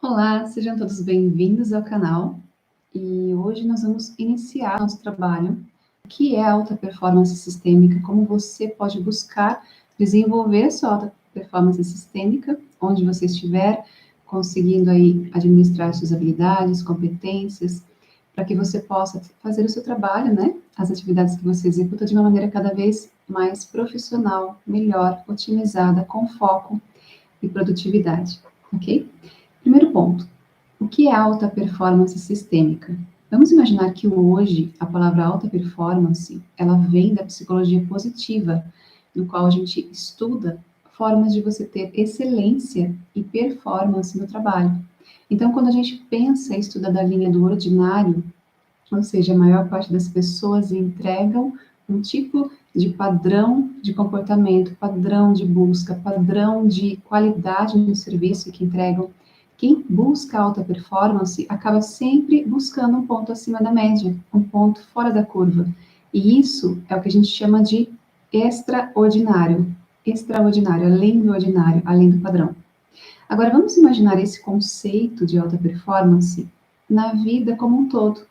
Olá, sejam todos bem-vindos ao canal. E hoje nós vamos iniciar nosso trabalho, o que é alta performance sistêmica, como você pode buscar desenvolver sua alta performance sistêmica, onde você estiver, conseguindo aí administrar suas habilidades, competências, para que você possa fazer o seu trabalho, né? As atividades que você executa de uma maneira cada vez mais profissional, melhor, otimizada, com foco e produtividade, ok? Primeiro ponto, o que é alta performance sistêmica? Vamos imaginar que hoje a palavra alta performance, ela vem da psicologia positiva, no qual a gente estuda formas de você ter excelência e performance no trabalho. Então, quando a gente pensa e estuda da linha do ordinário, ou seja, a maior parte das pessoas entregam um tipo de padrão de comportamento, padrão de busca, padrão de qualidade no serviço que entregam. Quem busca alta performance acaba sempre buscando um ponto acima da média, um ponto fora da curva. E isso é o que a gente chama de extraordinário. Extraordinário, além do ordinário, além do padrão. Agora, vamos imaginar esse conceito de alta performance na vida como um todo.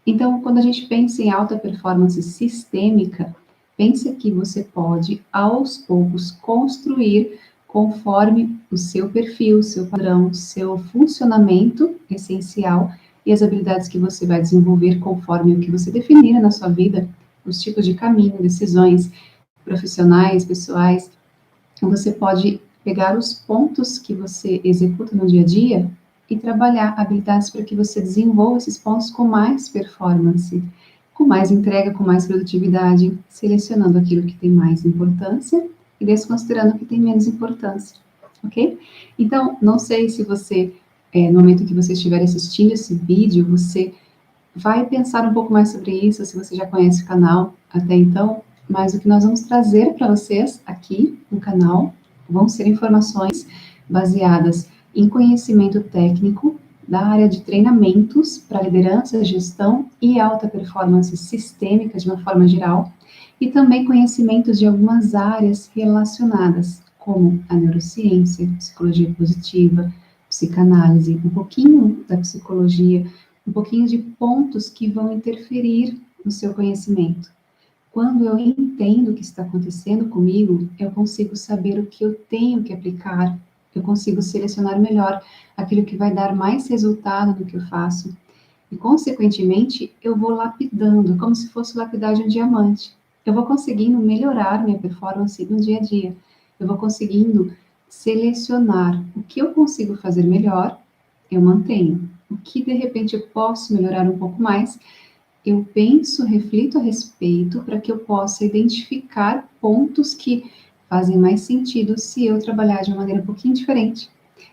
Então, quando a gente pensa em alta performance sistêmica, pense que você pode, aos poucos, construir conforme o seu perfil, seu padrão, seu funcionamento essencial e as habilidades que você vai desenvolver conforme o que você definir na sua vida, os tipos de caminho, decisões profissionais, pessoais. Então, você pode pegar os pontos que você executa no dia a dia e trabalhar habilidades para que você desenvolva esses pontos com mais performance, com mais entrega, com mais produtividade, selecionando aquilo que tem mais importância e desconsiderando o que tem menos importância, ok? Então, não sei se você, no momento que você estiver assistindo esse vídeo, você vai pensar um pouco mais sobre isso, se você já conhece o canal até então, mas o que nós vamos trazer para vocês aqui no canal vão ser informações baseadas em conhecimento técnico da área de treinamentos para liderança, gestão e alta performance sistêmica de uma forma geral, e também conhecimentos de algumas áreas relacionadas, como a neurociência, psicologia positiva, psicanálise, um pouquinho da psicologia, um pouquinho de pontos que vão interferir no seu conhecimento. Quando eu entendo o que está acontecendo comigo, eu consigo saber o que eu tenho que aplicar, eu consigo selecionar melhor aquilo que vai dar mais resultado no que eu faço. E, consequentemente, eu vou lapidando, como se fosse lapidar de um diamante. Eu vou conseguindo melhorar minha performance no dia a dia. Eu vou conseguindo selecionar o que eu consigo fazer melhor, eu mantenho. O que, de repente, eu posso melhorar um pouco mais, eu penso, reflito a respeito para que eu possa identificar pontos que fazem mais sentido se eu trabalhar de uma maneira um pouquinho diferente.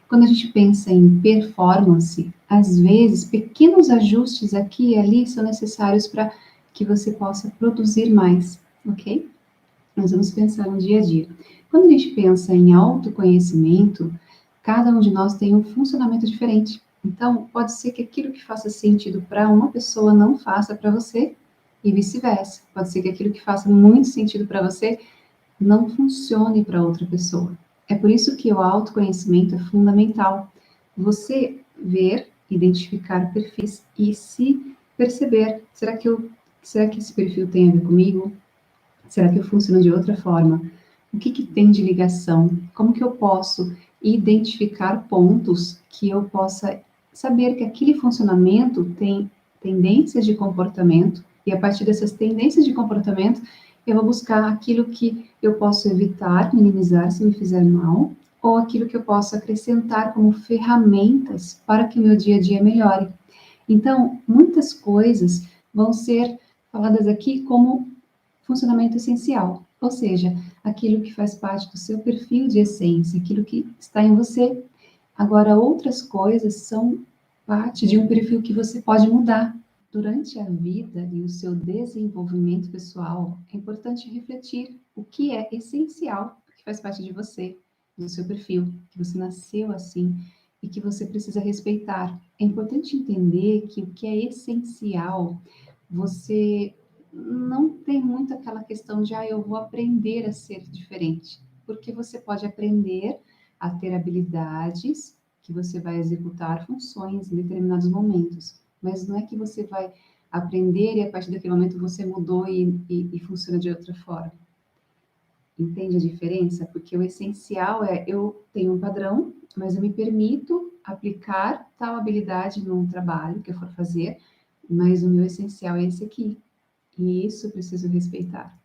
Quando a gente pensa em performance, às vezes pequenos ajustes aqui e ali são necessários para que você possa produzir mais, ok? Nós vamos pensar no dia a dia. Quando a gente pensa em autoconhecimento, cada um de nós tem um funcionamento diferente. Então, pode ser que aquilo que faça sentido para uma pessoa não faça para você e vice-versa. Pode ser que aquilo que faça muito sentido para você não funcione para outra pessoa. É por isso que o autoconhecimento é fundamental. Você ver, identificar perfis e se perceber. Será que esse perfil tem a ver comigo? Será que eu funciono de outra forma? O que tem de ligação? Como que eu posso identificar pontos que eu possa saber que aquele funcionamento tem tendências de comportamento e a partir dessas tendências de comportamento eu vou buscar aquilo que eu posso evitar, minimizar se me fizer mal, ou aquilo que eu posso acrescentar como ferramentas para que o meu dia a dia melhore. Então, muitas coisas vão ser faladas aqui como funcionamento essencial, ou seja, aquilo que faz parte do seu perfil de essência, aquilo que está em você. Agora, outras coisas são parte de um perfil que você pode mudar. Durante a vida e o seu desenvolvimento pessoal, é importante refletir o que é essencial, que faz parte de você, do seu perfil, que você nasceu assim e que você precisa respeitar. É importante entender que o que é essencial, você não tem muito aquela questão de, eu vou aprender a ser diferente, porque você pode aprender a ter habilidades que você vai executar funções em determinados momentos, mas não é que você vai aprender e a partir daquele momento você mudou e funciona de outra forma. Entende a diferença? Porque o essencial é eu tenho um padrão, mas eu me permito aplicar tal habilidade num trabalho que eu for fazer, mas o meu essencial é esse aqui. E isso eu preciso respeitar.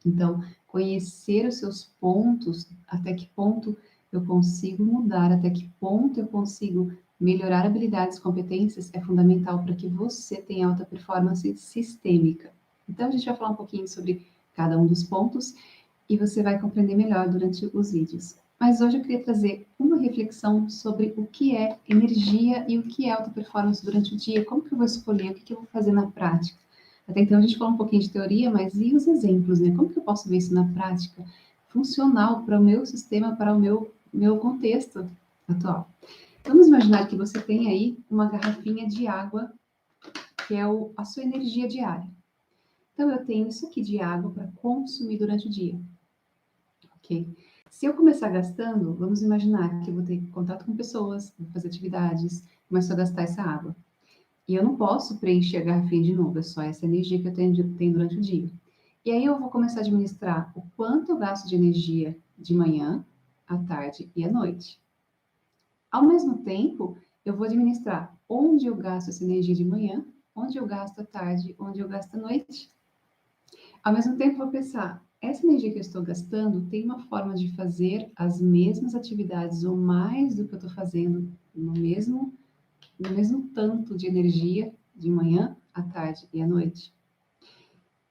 Então, conhecer os seus pontos, até que ponto eu consigo mudar, até que ponto eu consigo melhorar habilidades, competências, é fundamental para que você tenha alta performance sistêmica. Então, a gente vai falar um pouquinho sobre cada um dos pontos e você vai compreender melhor durante os vídeos. Mas hoje eu queria trazer uma reflexão sobre o que é energia e o que é alta performance durante o dia, como que eu vou escolher, o que que eu vou fazer na prática. Até então a gente falou um pouquinho de teoria, mas e os exemplos, né? Como que eu posso ver isso na prática? Funcional para o meu sistema, para o meu contexto atual. Vamos imaginar que você tem aí uma garrafinha de água, que é a sua energia diária. Então eu tenho isso aqui de água para consumir durante o dia, ok? Se eu começar gastando, vamos imaginar que eu vou ter contato com pessoas, vou fazer atividades, começo a gastar essa água. E eu não posso preencher a garrafinha de novo, é só essa energia que eu tenho durante o dia. E aí eu vou começar a administrar o quanto eu gasto de energia de manhã, à tarde e à noite. Ao mesmo tempo, eu vou administrar onde eu gasto essa energia de manhã, onde eu gasto à tarde, onde eu gasto à noite. Ao mesmo tempo, eu vou pensar, essa energia que eu estou gastando tem uma forma de fazer as mesmas atividades ou mais do que eu estou fazendo no mesmo tanto de energia de manhã, à tarde e à noite.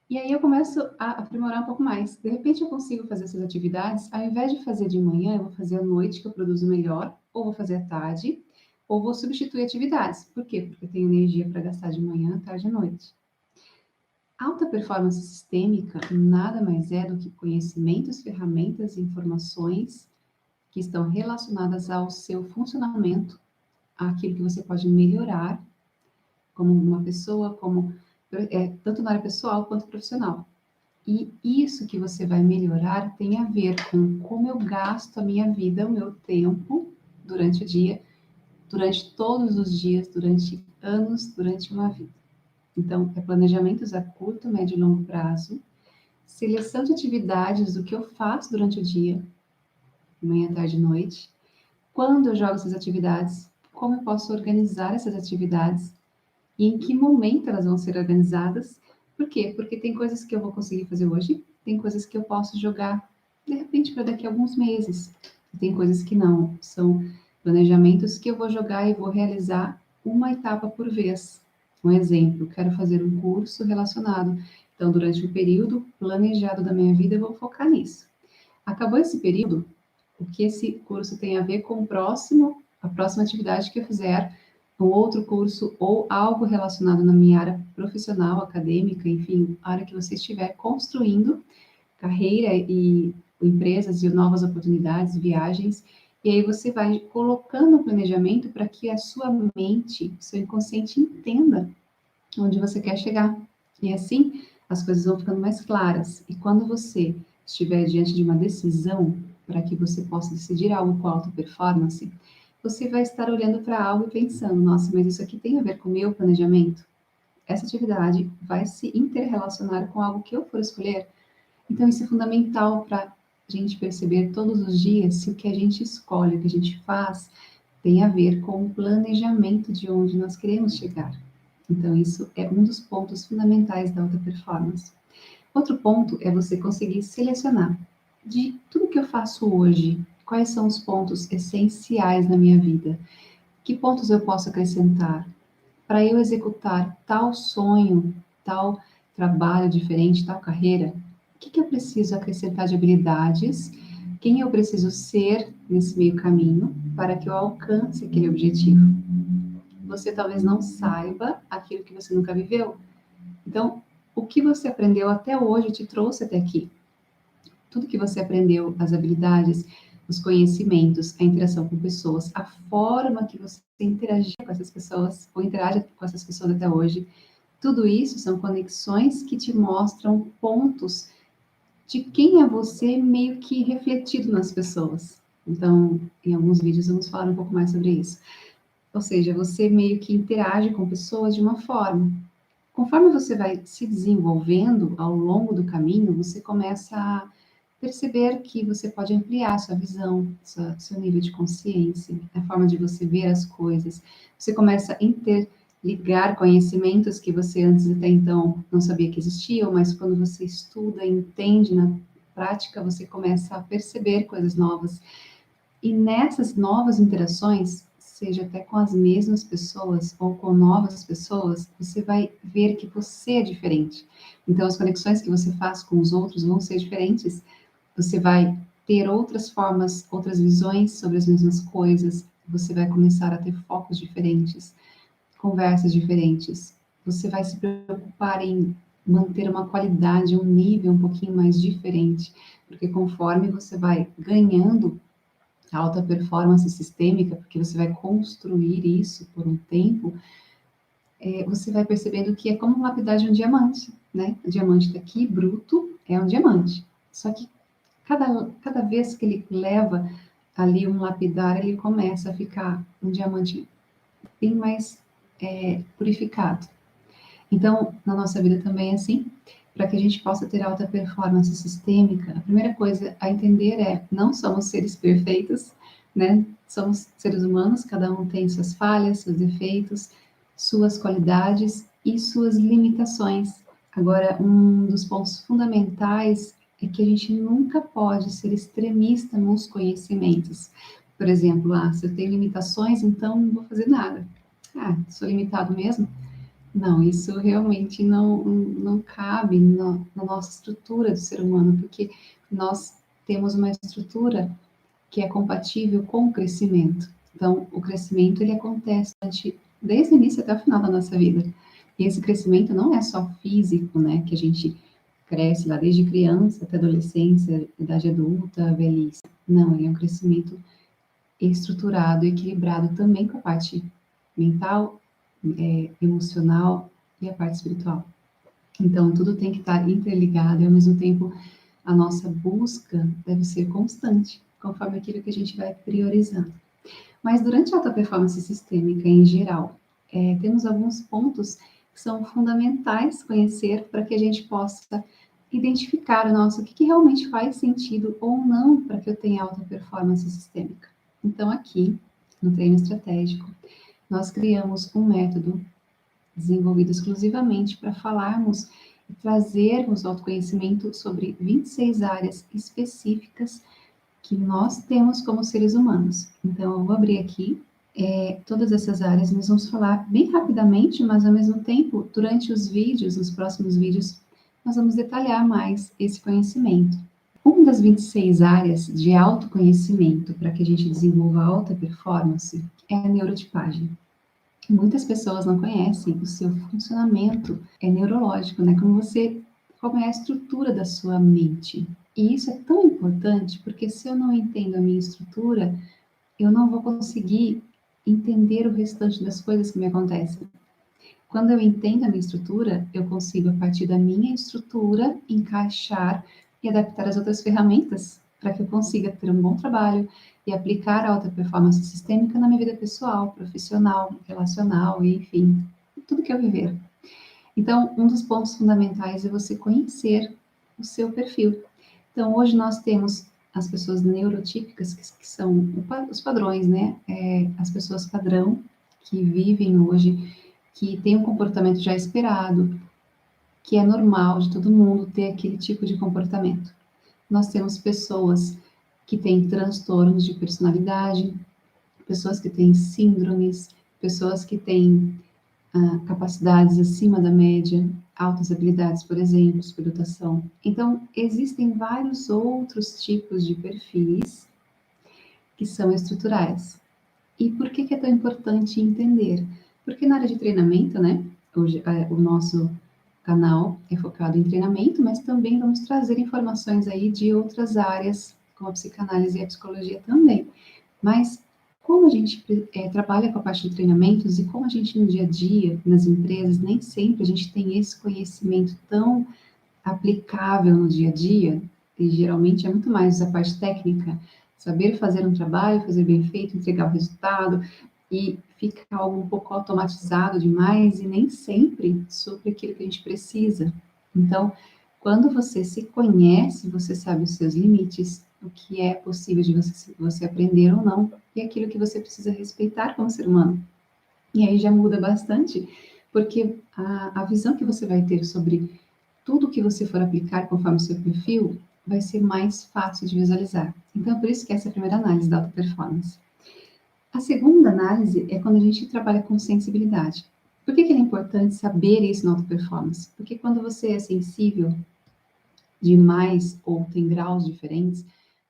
E aí eu começo a aprimorar um pouco mais. De repente eu consigo fazer essas atividades, ao invés de fazer de manhã, eu vou fazer à noite, que eu produzo melhor, ou vou fazer à tarde, ou vou substituir atividades. Por quê? Porque eu tenho energia para gastar de manhã, à tarde e à noite. Alta performance sistêmica nada mais é do que conhecimentos, ferramentas e informações que estão relacionadas ao seu funcionamento, àquilo que você pode melhorar como uma pessoa, tanto na área pessoal quanto profissional. E isso que você vai melhorar tem a ver com como eu gasto a minha vida, o meu tempo durante o dia, durante todos os dias, durante anos, durante uma vida. Então, é planejamentos a curto, médio e longo prazo, seleção de atividades do que eu faço durante o dia, manhã, tarde e noite, quando eu jogo essas atividades, como eu posso organizar essas atividades e em que momento elas vão ser organizadas. Por quê? Porque tem coisas que eu vou conseguir fazer hoje, tem coisas que eu posso jogar, de repente, para daqui a alguns meses. Tem coisas que não, são planejamentos que eu vou jogar e vou realizar uma etapa por vez. Um exemplo, quero fazer um curso relacionado. Então, durante um período planejado da minha vida, eu vou focar nisso. Acabou esse período, o que esse curso tem a ver com a próxima atividade que eu fizer, um outro curso ou algo relacionado na minha área profissional, acadêmica, enfim, a área que você estiver construindo, carreira e empresas e novas oportunidades, viagens, e aí você vai colocando o planejamento para que a sua mente, seu inconsciente entenda onde você quer chegar. E assim as coisas vão ficando mais claras. E quando você estiver diante de uma decisão, para que você possa decidir algo com alta performance, você vai estar olhando para algo e pensando, nossa, mas isso aqui tem a ver com o meu planejamento? Essa atividade vai se interrelacionar com algo que eu for escolher? Então, isso é fundamental para a gente perceber todos os dias se o que a gente escolhe, o que a gente faz, tem a ver com o planejamento de onde nós queremos chegar. Então, isso é um dos pontos fundamentais da alta performance. Outro ponto é você conseguir selecionar de tudo que eu faço hoje, quais são os pontos essenciais na minha vida, que pontos eu posso acrescentar para eu executar tal sonho, tal trabalho diferente, tal carreira. O que eu preciso acrescentar de habilidades? Quem eu preciso ser nesse meio caminho para que eu alcance aquele objetivo? Você talvez não saiba aquilo que você nunca viveu. Então, o que você aprendeu até hoje te trouxe até aqui. Tudo que você aprendeu, as habilidades, os conhecimentos, a interação com pessoas, a forma que você interagia com essas pessoas, ou interage com essas pessoas até hoje, tudo isso são conexões que te mostram pontos de quem é você meio que refletido nas pessoas. Então, em alguns vídeos vamos falar um pouco mais sobre isso. Ou seja, você meio que interage com pessoas de uma forma. Conforme você vai se desenvolvendo ao longo do caminho, você começa a perceber que você pode ampliar sua visão, seu nível de consciência, a forma de você ver as coisas. Você começa a interligar conhecimentos que você antes até então não sabia que existiam, mas quando você estuda e entende na prática, você começa a perceber coisas novas. E nessas novas interações, seja até com as mesmas pessoas ou com novas pessoas, você vai ver que você é diferente. Então, as conexões que você faz com os outros vão ser diferentes. Você vai ter outras formas, outras visões sobre as mesmas coisas. Você vai começar a ter focos diferentes, conversas diferentes. Você vai se preocupar em manter uma qualidade, um nível um pouquinho mais diferente, porque conforme você vai ganhando a alta performance sistêmica, porque você vai construir isso por um tempo, você vai percebendo que é como lapidar de um diamante, né? O diamante está aqui, bruto, é um diamante. Só que cada vez que ele leva ali um lapidar, ele começa a ficar um diamante bem mais purificado. Então, na nossa vida também é assim. Para que a gente possa ter alta performance sistêmica, a primeira coisa a entender é: não somos seres perfeitos, né? Somos seres humanos, cada um tem suas falhas, seus defeitos, suas qualidades e suas limitações. Agora, um dos pontos fundamentais é que a gente nunca pode ser extremista nos conhecimentos. Por exemplo, se eu tenho limitações, então não vou fazer nada. Sou limitado mesmo? Não, isso realmente não cabe na nossa estrutura do ser humano, porque nós temos uma estrutura que é compatível com o crescimento. Então, o crescimento ele acontece desde o início até o final da nossa vida. E esse crescimento não é só físico, né, que a gente cresce lá desde criança até adolescência, idade adulta, velhice. Não, ele é um crescimento estruturado, equilibrado também com a parte mental, emocional e a parte espiritual. Então, tudo tem que estar interligado e, ao mesmo tempo, a nossa busca deve ser constante, conforme aquilo que a gente vai priorizando. Mas durante a alta performance sistêmica em geral, temos alguns pontos que são fundamentais conhecer para que a gente possa identificar o que realmente faz sentido ou não para que eu tenha alta performance sistêmica. Então, aqui, no treino estratégico, nós criamos um método desenvolvido exclusivamente para falarmos e trazermos autoconhecimento sobre 26 áreas específicas que nós temos como seres humanos. Então, eu vou abrir aqui todas essas áreas, nós vamos falar bem rapidamente, mas ao mesmo tempo, durante os vídeos, nos próximos vídeos, nós vamos detalhar mais esse conhecimento. Uma das 26 áreas de autoconhecimento para que a gente desenvolva alta performance é a neurotipagem. Muitas pessoas não conhecem o seu funcionamento neurológico, né? Como é a estrutura da sua mente. E isso é tão importante porque se eu não entendo a minha estrutura, eu não vou conseguir entender o restante das coisas que me acontecem. Quando eu entendo a minha estrutura, eu consigo, a partir da minha estrutura, encaixar e adaptar as outras ferramentas para que eu consiga ter um bom trabalho e aplicar a alta performance sistêmica na minha vida pessoal, profissional, relacional e, enfim, tudo que eu viver. Então, um dos pontos fundamentais é você conhecer o seu perfil. Então, hoje nós temos as pessoas neurotípicas, que são os padrões, né? As pessoas padrão que vivem hoje, que têm um comportamento já esperado, que é normal de todo mundo ter aquele tipo de comportamento. Nós temos pessoas que têm transtornos de personalidade, pessoas que têm síndromes, pessoas que têm capacidades acima da média, altas habilidades, por exemplo, superdotação. Então, existem vários outros tipos de perfis que são estruturais. E por que é tão importante entender? Porque na área de treinamento, né, hoje o nosso canal é focado em treinamento, mas também vamos trazer informações aí de outras áreas, como a psicanálise e a psicologia também. Mas como a gente trabalha com a parte de treinamentos e como a gente no dia a dia, nas empresas, nem sempre a gente tem esse conhecimento tão aplicável no dia a dia, e geralmente é muito mais a parte técnica, saber fazer um trabalho, fazer bem feito, entregar o resultado, e fica algo um pouco automatizado demais e nem sempre sobre aquilo que a gente precisa. Então, quando você se conhece, você sabe os seus limites, o que é possível de você aprender ou não, e aquilo que você precisa respeitar como ser humano. E aí já muda bastante, porque a visão que você vai ter sobre tudo que você for aplicar conforme o seu perfil vai ser mais fácil de visualizar. Então, por isso que essa é a primeira análise da alta performance. A segunda análise é quando a gente trabalha com sensibilidade. Por que é importante saber isso na alta performance? Porque quando você é sensível demais ou tem graus diferentes,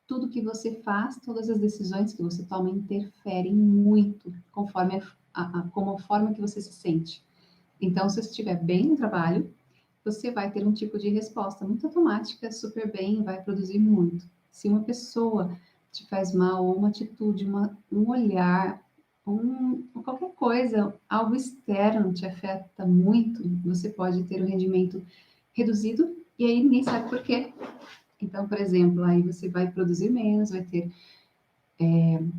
tudo que você faz, todas as decisões que você toma interferem muito conforme como a forma que você se sente. Então, se você estiver bem no trabalho, você vai ter um tipo de resposta muito automática, super bem, vai produzir muito. Se uma pessoa te faz mal, ou uma atitude, um olhar, qualquer coisa, algo externo te afeta muito, você pode ter um rendimento reduzido e aí ninguém sabe por quê. Então, por exemplo, aí você vai produzir menos, vai ter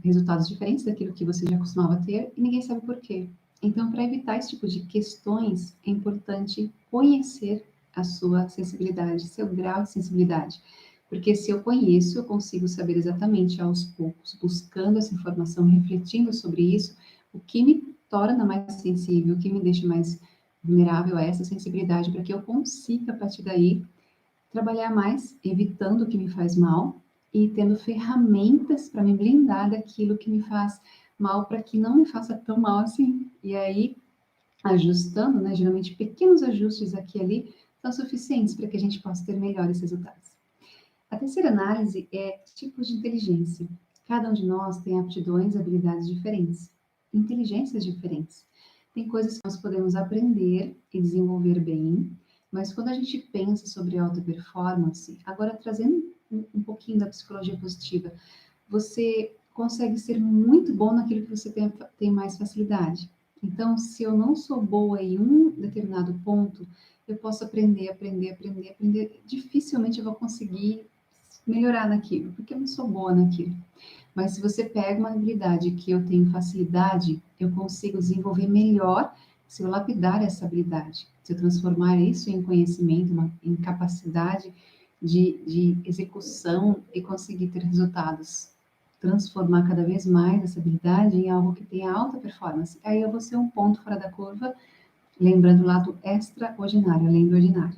resultados diferentes daquilo que você já costumava ter e ninguém sabe por quê. Então, para evitar esse tipo de questões, é importante conhecer a sua sensibilidade, seu grau de sensibilidade. Porque se eu conheço, eu consigo saber exatamente aos poucos, buscando essa informação, refletindo sobre isso, o que me torna mais sensível, o que me deixa mais vulnerável a essa sensibilidade, para que eu consiga, a partir daí, trabalhar mais, evitando o que me faz mal e tendo ferramentas para me blindar daquilo que me faz mal, para que não me faça tão mal assim. E aí, ajustando, né? Geralmente pequenos ajustes aqui e ali são suficientes para que a gente possa ter melhores resultados. A terceira análise é tipos de inteligência. Cada um de nós tem aptidões e habilidades diferentes, inteligências diferentes. Tem coisas que nós podemos aprender e desenvolver bem, mas quando a gente pensa sobre alta performance, agora trazendo um pouquinho da psicologia positiva, você consegue ser muito bom naquilo que você tem mais facilidade. Então, se eu não sou boa em um determinado ponto, eu posso aprender. Dificilmente eu vou conseguir melhorar naquilo, porque eu não sou boa naquilo. Mas se você pega uma habilidade que eu tenho facilidade, eu consigo desenvolver melhor se eu lapidar essa habilidade, se eu transformar isso em conhecimento, em capacidade de execução e conseguir ter resultados. Transformar cada vez mais essa habilidade em algo que tenha alta performance. Aí eu vou ser um ponto fora da curva, lembrando o lado extraordinário, além do ordinário.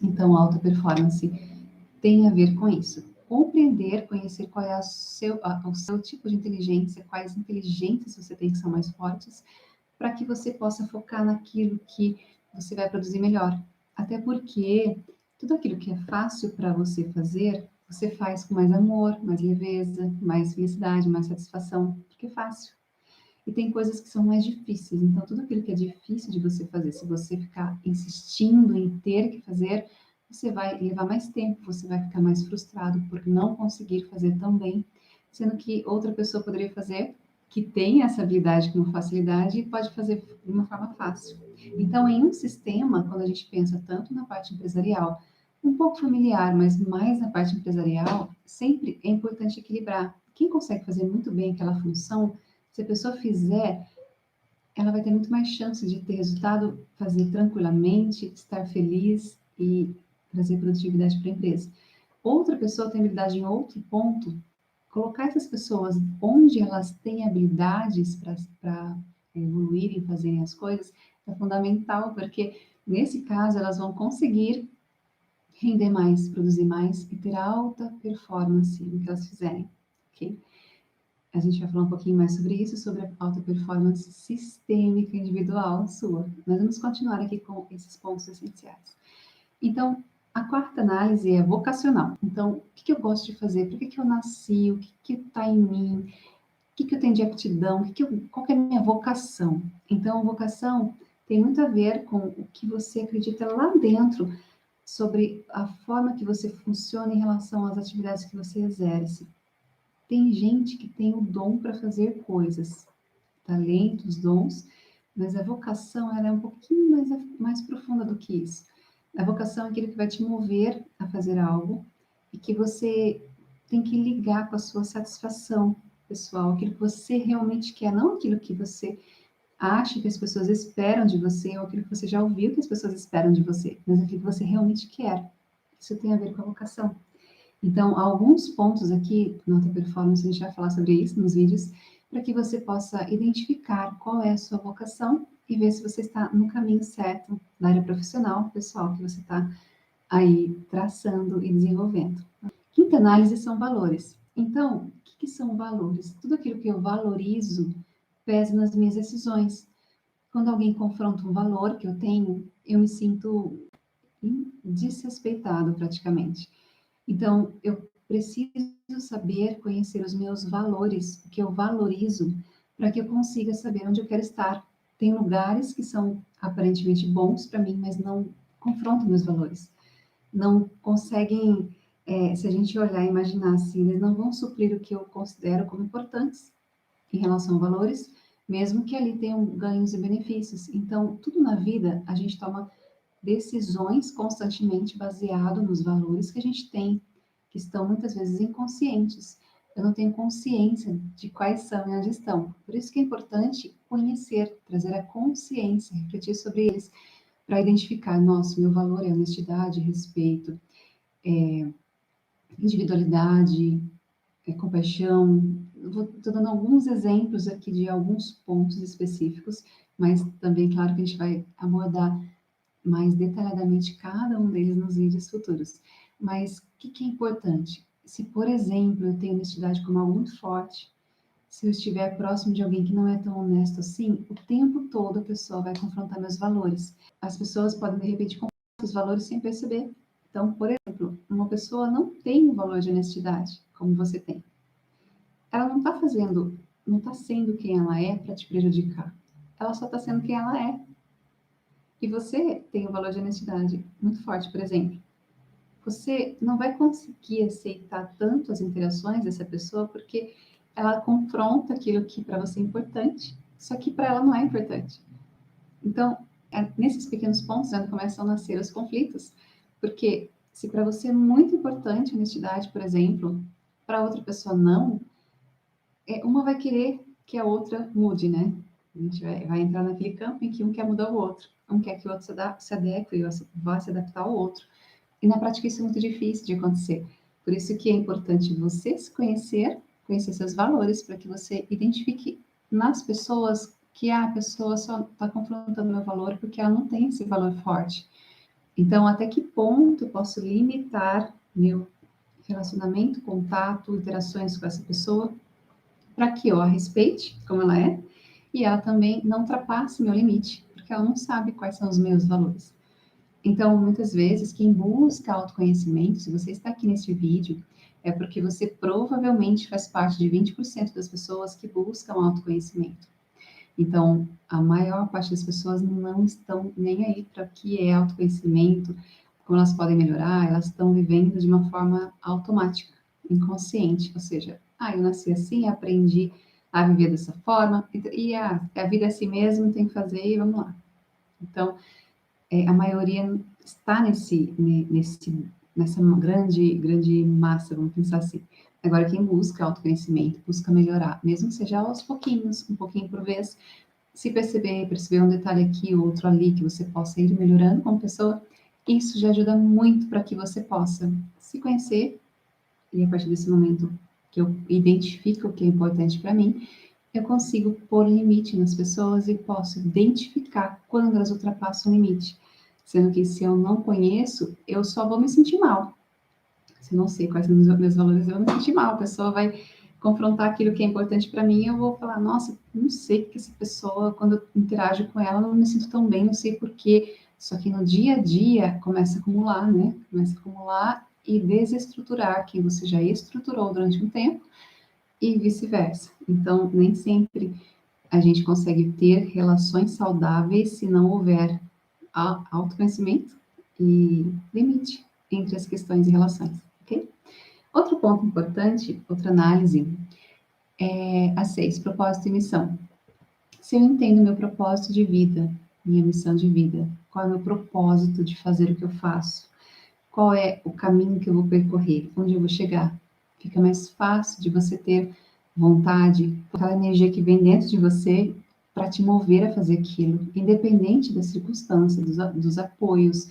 Então, alta performance tem a ver com isso. Compreender, conhecer qual é o seu tipo de inteligência, quais inteligências você tem que são mais fortes, para que você possa focar naquilo que você vai produzir melhor. Até porque tudo aquilo que é fácil para você fazer, você faz com mais amor, mais leveza, mais felicidade, mais satisfação, porque é fácil. E tem coisas que são mais difíceis. Então, tudo aquilo que é difícil de você fazer, se você ficar insistindo em ter que fazer, você vai levar mais tempo, você vai ficar mais frustrado por não conseguir fazer tão bem, sendo que outra pessoa poderia fazer, que tem essa habilidade com facilidade e pode fazer de uma forma fácil. Então, em um sistema, quando a gente pensa tanto na parte empresarial, um pouco familiar, mas mais na parte empresarial, sempre é importante equilibrar. Quem consegue fazer muito bem aquela função, se a pessoa fizer, ela vai ter muito mais chance de ter resultado, fazer tranquilamente, estar feliz e trazer produtividade para a empresa. Outra pessoa tem habilidade em outro ponto, colocar essas pessoas onde elas têm habilidades para evoluírem, fazerem as coisas, é fundamental, porque nesse caso elas vão conseguir render mais, produzir mais e ter alta performance no que elas fizerem, ok? A gente vai falar um pouquinho mais sobre isso, sobre a alta performance sistêmica individual sua. Mas vamos continuar aqui com esses pontos essenciais. Então, a quarta análise é vocacional. Então, o que eu gosto de fazer? Por que eu nasci? O que está em mim? O que eu tenho de aptidão? Qual que é a minha vocação? Então, vocação tem muito a ver com o que você acredita lá dentro sobre a forma que você funciona em relação às atividades que você exerce. Tem gente que tem o dom para fazer coisas, talentos, dons, mas a vocação ela é um pouquinho mais profunda do que isso. A vocação é aquilo que vai te mover a fazer algo e que você tem que ligar com a sua satisfação pessoal, aquilo que você realmente quer, não aquilo que você acha que as pessoas esperam de você, ou aquilo que você já ouviu que as pessoas esperam de você, mas aquilo que você realmente quer. Isso tem a ver com a vocação. Então, alguns pontos aqui na alta performance, a gente vai falar sobre isso nos vídeos, para que você possa identificar qual é a sua vocação e ver se você está no caminho certo na área profissional, pessoal, que você está aí traçando e desenvolvendo. Quinta análise são valores. Então, o que são valores? Tudo aquilo que eu valorizo pesa nas minhas decisões. Quando alguém confronta um valor que eu tenho, eu me sinto desrespeitado praticamente. Então, eu preciso saber conhecer os meus valores, o que eu valorizo, para que eu consiga saber onde eu quero estar. Tem lugares que são aparentemente bons para mim, mas não confrontam meus valores. Não conseguem, se a gente olhar e imaginar assim, eles não vão suprir o que eu considero como importantes em relação a valores, mesmo que ali tenham ganhos e benefícios. Então, tudo na vida a gente toma decisões constantemente baseado nos valores que a gente tem, que estão muitas vezes inconscientes. Eu não tenho consciência de quais são e onde estão. Por isso que é importante conhecer, trazer a consciência, refletir sobre eles, para identificar, nossa, meu valor é honestidade, respeito, individualidade, compaixão. Estou dando alguns exemplos aqui de alguns pontos específicos, mas também, claro, que a gente vai abordar mais detalhadamente cada um deles nos vídeos futuros. Mas o que é importante? Se, por exemplo, eu tenho honestidade como algo muito forte, se eu estiver próximo de alguém que não é tão honesto assim, o tempo todo a pessoa vai confrontar meus valores. As pessoas podem, de repente, confrontar os valores sem perceber. Então, por exemplo, uma pessoa não tem o valor de honestidade, como você tem. Ela não está fazendo, não está sendo quem ela é para te prejudicar. Ela só está sendo quem ela é. E você tem um valor de honestidade muito forte, por exemplo. Você não vai conseguir aceitar tanto as interações dessa pessoa porque ela confronta aquilo que para você é importante, só que para ela não é importante. Então, nesses pequenos pontos onde começam a nascer os conflitos, porque se para você é muito importante a honestidade, por exemplo, para outra pessoa não, uma vai querer que a outra mude, né? A gente vai entrar naquele campo em que um quer mudar o outro, um quer que o outro se adeque e vá se adaptar ao outro. E na prática isso é muito difícil de acontecer. Por isso que é importante você se conhecer, conhecer seus valores, para que você identifique nas pessoas que a pessoa só está confrontando meu valor porque ela não tem esse valor forte. Então, até que ponto eu posso limitar meu relacionamento, contato, interações com essa pessoa, para que eu a respeite como ela é, e ela também não ultrapasse meu limite, porque ela não sabe quais são os meus valores. Então, muitas vezes, quem busca autoconhecimento, se você está aqui nesse vídeo, é porque você provavelmente faz parte de 20% das pessoas que buscam autoconhecimento. Então, a maior parte das pessoas não estão nem aí para o que é autoconhecimento, como elas podem melhorar, elas estão vivendo de uma forma automática, inconsciente, ou seja, eu nasci assim, aprendi a viver dessa forma, e a vida é assim mesmo, tem que fazer e vamos lá. Então, a maioria está nessa grande massa, vamos pensar assim. Agora, quem busca autoconhecimento, busca melhorar, mesmo que seja aos pouquinhos, um pouquinho por vez, se perceber um detalhe aqui, outro ali, que você possa ir melhorando como pessoa, isso já ajuda muito para que você possa se conhecer, e a partir desse momento que eu identifico o que é importante para mim, eu consigo pôr limite nas pessoas e posso identificar quando elas ultrapassam o limite. Sendo que se eu não conheço, eu só vou me sentir mal. Se eu não sei quais são os meus valores, eu vou me sentir mal. A pessoa vai confrontar aquilo que é importante para mim, eu vou falar, nossa, não sei porque essa pessoa, quando eu interajo com ela, eu não me sinto tão bem, não sei porquê. Só que no dia a dia começa a acumular, né? Começa a acumular e desestruturar quem você já estruturou durante um tempo e vice-versa. Então, nem sempre a gente consegue ter relações saudáveis se não houver autoconhecimento e limite entre as questões e relações, ok? Outro ponto importante, outra análise, é a 6, propósito e missão. Se eu entendo meu propósito de vida, minha missão de vida, qual é o meu propósito de fazer o que eu faço, qual é o caminho que eu vou percorrer, onde eu vou chegar, fica mais fácil de você ter vontade, aquela energia que vem dentro de você para te mover a fazer aquilo, independente da circunstância, dos apoios,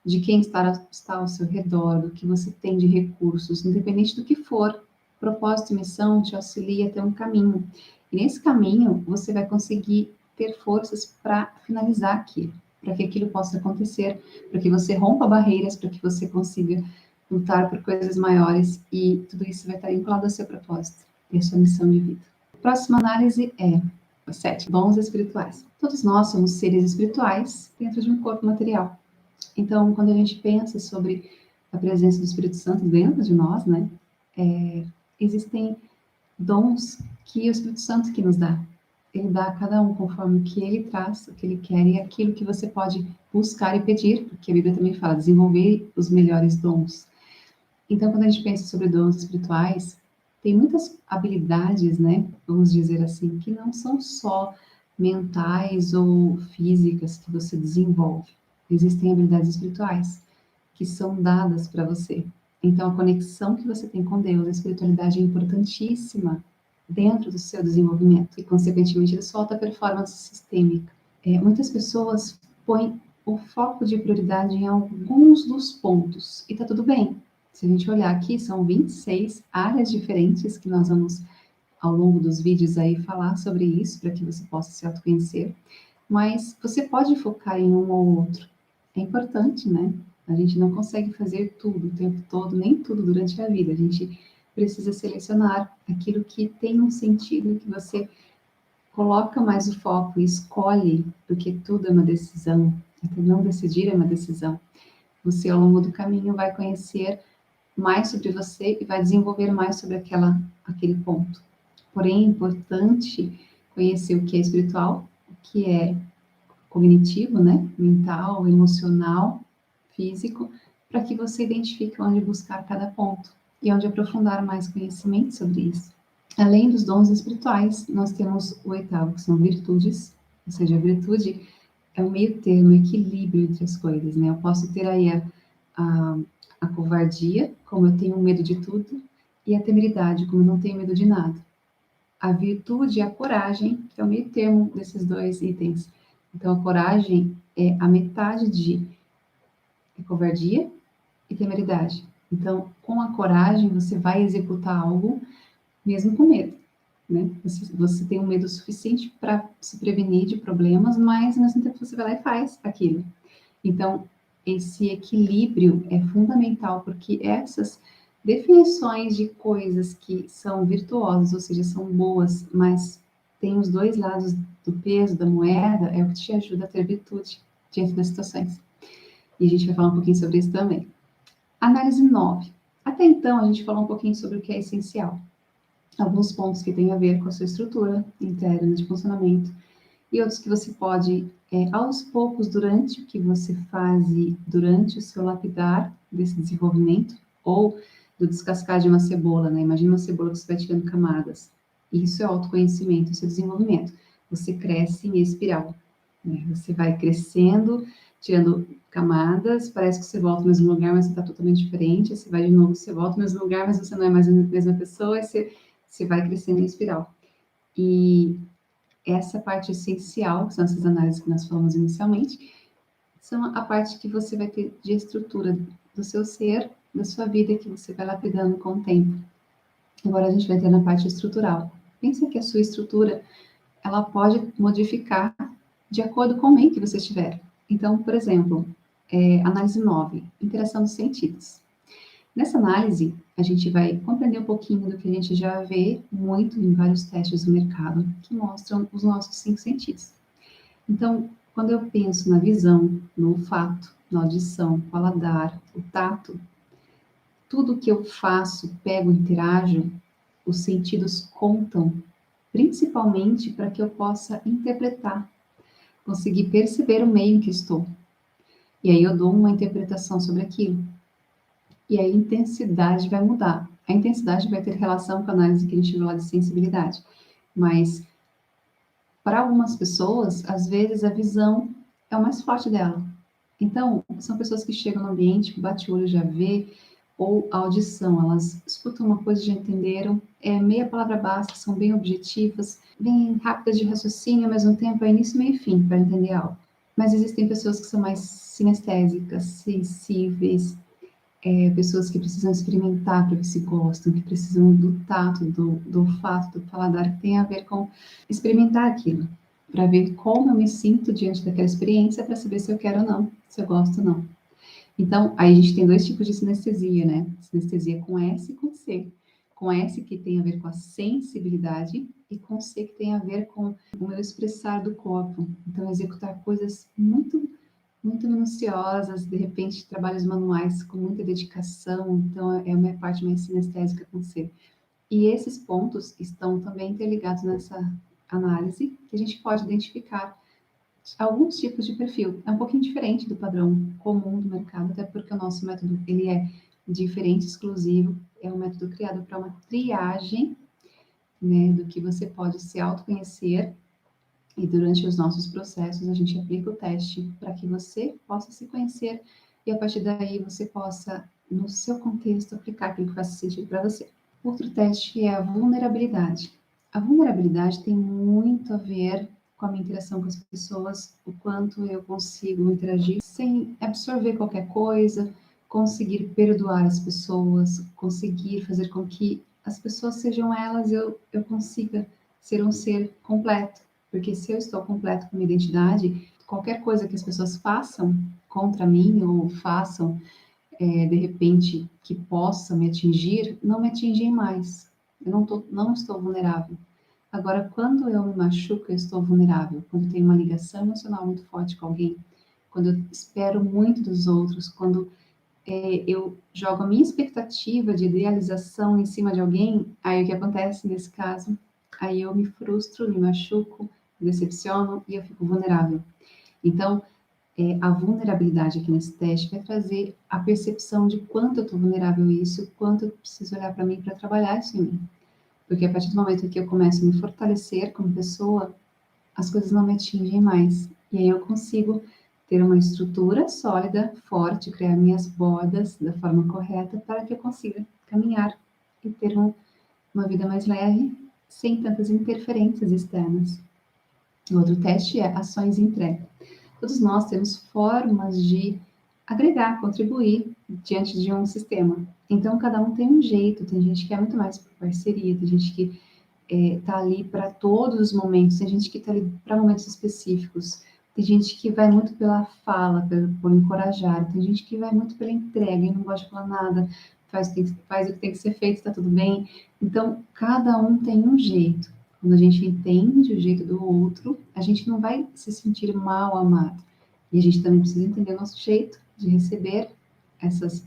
de quem está ao seu redor, do que você tem de recursos, independente do que for. Propósito e missão te auxilia a ter um caminho. E nesse caminho, você vai conseguir ter forças para finalizar aquilo, para que aquilo possa acontecer, para que você rompa barreiras, para que você consiga lutar por coisas maiores, e tudo isso vai estar vinculado ao seu propósito e à sua missão de vida. A próxima análise é 7, dons espirituais. Todos nós somos seres espirituais dentro de um corpo material. Então, quando a gente pensa sobre a presença do Espírito Santo dentro de nós, né, existem dons que o Espírito Santo que nos dá. Ele dá a cada um conforme o que ele traz, o que ele quer, e aquilo que você pode buscar e pedir, porque a Bíblia também fala, desenvolver os melhores dons. Então, quando a gente pensa sobre dons espirituais, tem muitas habilidades, né, vamos dizer assim, que não são só mentais ou físicas que você desenvolve. Existem habilidades espirituais que são dadas para você. Então, a conexão que você tem com Deus, a espiritualidade é importantíssima dentro do seu desenvolvimento e, consequentemente, da sua alta performance sistêmica. Muitas pessoas põem o foco de prioridade em alguns dos pontos, e tá tudo bem. Se a gente olhar aqui, são 26 áreas diferentes que nós vamos, ao longo dos vídeos aí, falar sobre isso, para que você possa se autoconhecer, mas você pode focar em um ou outro. É importante, né? A gente não consegue fazer tudo o tempo todo, nem tudo durante a vida. A gente precisa selecionar aquilo que tem um sentido, que você coloca mais o foco e escolhe, porque tudo é uma decisão. Até não decidir é uma decisão. Você, ao longo do caminho, vai conhecer mais sobre você e vai desenvolver mais sobre aquele ponto. Porém, é importante conhecer o que é espiritual, o que é cognitivo, né? Mental, emocional, físico, para que você identifique onde buscar cada ponto e onde aprofundar mais conhecimento sobre isso. Além dos dons espirituais, nós temos o 8º, que são virtudes, ou seja, a virtude é um meio termo, um equilíbrio entre as coisas, né? Eu posso ter aí a covardia, como eu tenho medo de tudo, e a temeridade, como eu não tenho medo de nada. A virtude é a coragem, que é o meio termo desses dois itens. Então, a coragem é a metade de covardia e temeridade. Então, com a coragem, você vai executar algo mesmo com medo, né? Você tem um medo suficiente para se prevenir de problemas, mas ao mesmo tempo você vai lá e faz aquilo. Então, esse equilíbrio é fundamental, porque essas definições de coisas que são virtuosas, ou seja, são boas, mas tem os dois lados do peso da moeda, é o que te ajuda a ter virtude diante das situações. E a gente vai falar um pouquinho sobre isso também. Análise 9. Até então, a gente falou um pouquinho sobre o que é essencial. Alguns pontos que têm a ver com a sua estrutura interna de funcionamento, e outros que você pode, aos poucos, durante o que você faz e durante o seu lapidar desse desenvolvimento, ou do descascar de uma cebola, né? Imagina uma cebola que você vai tirando camadas. Isso é autoconhecimento, isso é desenvolvimento. Você cresce em espiral, né? Você vai crescendo, tirando camadas, parece que você volta no mesmo lugar, mas você está totalmente diferente. Aí você vai de novo, você volta no mesmo lugar, mas você não é mais a mesma pessoa, aí você vai crescendo em espiral. E essa parte essencial, que são essas análises que nós falamos inicialmente, são a parte que você vai ter de estrutura do seu ser, da sua vida, que você vai lapidando com o tempo. Agora a gente vai ter na parte estrutural. Pensa que a sua estrutura, ela pode modificar de acordo com o meio que você estiver. Então, por exemplo, análise 9, interação dos sentidos. Nessa análise, a gente vai compreender um pouquinho do que a gente já vê muito em vários testes do mercado, que mostram os nossos 5 sentidos. Então, quando eu penso na visão, no olfato, na audição, paladar, o tato, tudo que eu faço, pego, interajo, os sentidos contam, principalmente para que eu possa interpretar, conseguir perceber o meio em que estou. E aí eu dou uma interpretação sobre aquilo. E a intensidade vai mudar. A intensidade vai ter relação com a análise que a gente viu lá de sensibilidade. Mas, para algumas pessoas, às vezes a visão é o mais forte dela. Então, são pessoas que chegam no ambiente, bate o olho, já vê, ou a audição, elas escutam uma coisa e já entenderam, meia palavra basta, são bem objetivas, bem rápidas de raciocínio, ao mesmo tempo é início, meio e fim para entender algo. Mas existem pessoas que são mais sinestésicas, sensíveis, pessoas que precisam experimentar para ver se gostam, que precisam do tato, do olfato, do paladar, que tem a ver com experimentar aquilo, para ver como eu me sinto diante daquela experiência, para saber se eu quero ou não, se eu gosto ou não. Então, aí a gente tem dois tipos de sinestesia, né? Sinestesia com S e com C. Com S que tem a ver com a sensibilidade e com C que tem a ver com o meu expressar do corpo. Então, executar coisas muito minuciosas, de repente trabalhos manuais com muita dedicação, então é a minha parte mais sinestésica com C. E esses pontos estão também interligados nessa análise, que a gente pode identificar alguns tipos de perfil. É um pouquinho diferente do padrão comum do mercado, até porque o nosso método ele é diferente, exclusivo, é um método criado para uma triagem, né, do que você pode se autoconhecer, e durante os nossos processos a gente aplica o teste para que você possa se conhecer e a partir daí você possa, no seu contexto, aplicar aquilo que faz sentido para você. Outro teste é a vulnerabilidade. A vulnerabilidade tem muito a ver com a minha interação com as pessoas, o quanto eu consigo interagir sem absorver qualquer coisa, conseguir perdoar as pessoas, conseguir fazer com que as pessoas sejam elas, eu consiga ser um ser completo. Porque se eu estou completo com a minha identidade, qualquer coisa que as pessoas façam contra mim ou façam de repente, que possa me atingir, não me atingem mais. Eu não estou vulnerável. Agora, quando eu me machuco, eu estou vulnerável. Quando eu tenho uma ligação emocional muito forte com alguém, quando eu espero muito dos outros, quando eu jogo a minha expectativa de idealização em cima de alguém, aí o que acontece nesse caso? Aí eu me frustro, me machuco, me decepciono e eu fico vulnerável. Então, a vulnerabilidade aqui nesse teste vai trazer a percepção de quanto eu estou vulnerável a isso, quanto eu preciso olhar para mim para trabalhar isso em mim. Porque a partir do momento que eu começo a me fortalecer como pessoa, as coisas não me atingem mais. E aí eu consigo ter uma estrutura sólida, forte, criar minhas bordas da forma correta para que eu consiga caminhar e ter uma vida mais leve, sem tantas interferências externas. O outro teste é ações em entrega. Todos nós temos formas de agregar, contribuir diante de um sistema. Então, cada um tem um jeito. Tem gente que é muito mais por parceria, tem gente que está ali para todos os momentos, tem gente que está ali para momentos específicos, tem gente que vai muito pela fala, por encorajar, tem gente que vai muito pela entrega e não gosta de falar nada, faz o que tem que ser feito, está tudo bem. Então, cada um tem um jeito. Quando a gente entende o jeito do outro, a gente não vai se sentir mal amado. E a gente também precisa entender o nosso jeito de receber essas